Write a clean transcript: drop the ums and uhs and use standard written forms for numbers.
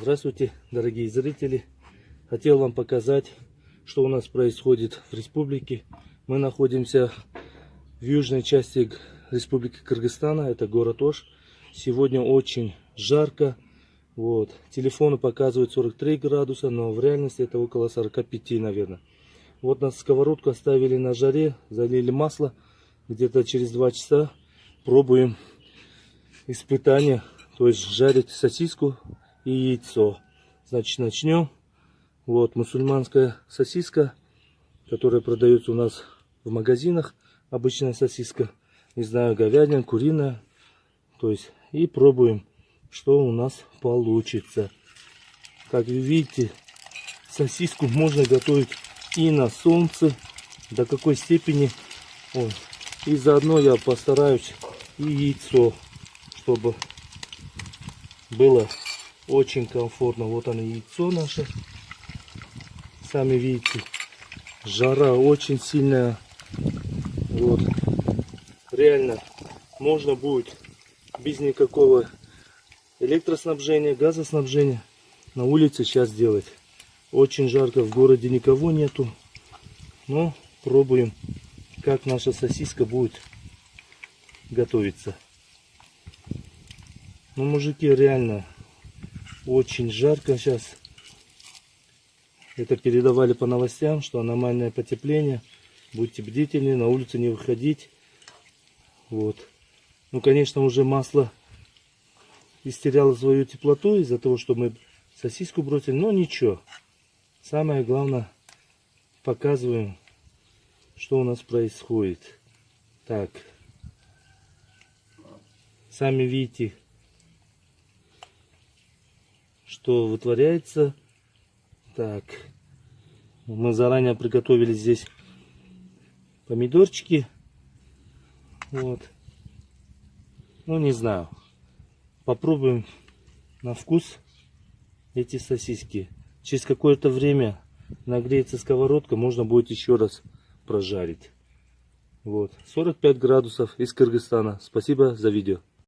Здравствуйте, дорогие зрители! Хотел вам показать, что у нас происходит в республике. Мы находимся в южной части республики Кыргызстана, это город Ош. Сегодня очень жарко. Вот. Телефоны показывают 43 градуса, но в реальности это около 45, наверное. Вот нас сковородку оставили на жаре, залили масло. Где-то через 2 часа пробуем испытание, то есть жарить сосиску и яйцо. Значит, начнем. Вот мусульманская сосиска, которая продается у нас в магазинах. Обычная сосиска. Не знаю, говядина, куриная. То есть, и пробуем, что у нас получится. Как вы видите, сосиску можно готовить и на солнце. До какой степени. Вот. И заодно я постараюсь и яйцо, чтобы было очень комфортно. Вот оно, яйцо наше. Сами видите, жара очень сильная. Вот. Реально можно будет без никакого электроснабжения, газоснабжения на улице сейчас делать. Очень жарко, в городе никого нету. Но пробуем, как наша сосиска будет готовиться. Ну, мужики, реально очень жарко сейчас. Это передавали по новостям, что аномальное потепление. Будьте бдительны, на улицу не выходить. Вот. Ну, конечно, уже масло истеряло свою теплоту из-за того, что мы сосиску бросили. Но ничего. Самое главное, показываем, что у нас происходит. Так. Сами видите, что вытворяется. Так. Мы заранее приготовили здесь помидорчики. Вот. Ну, не знаю. Попробуем на вкус эти сосиски. Через какое-то время нагреется сковородка, можно будет еще раз прожарить. Вот. 45 градусов из Кыргызстана. Спасибо за видео.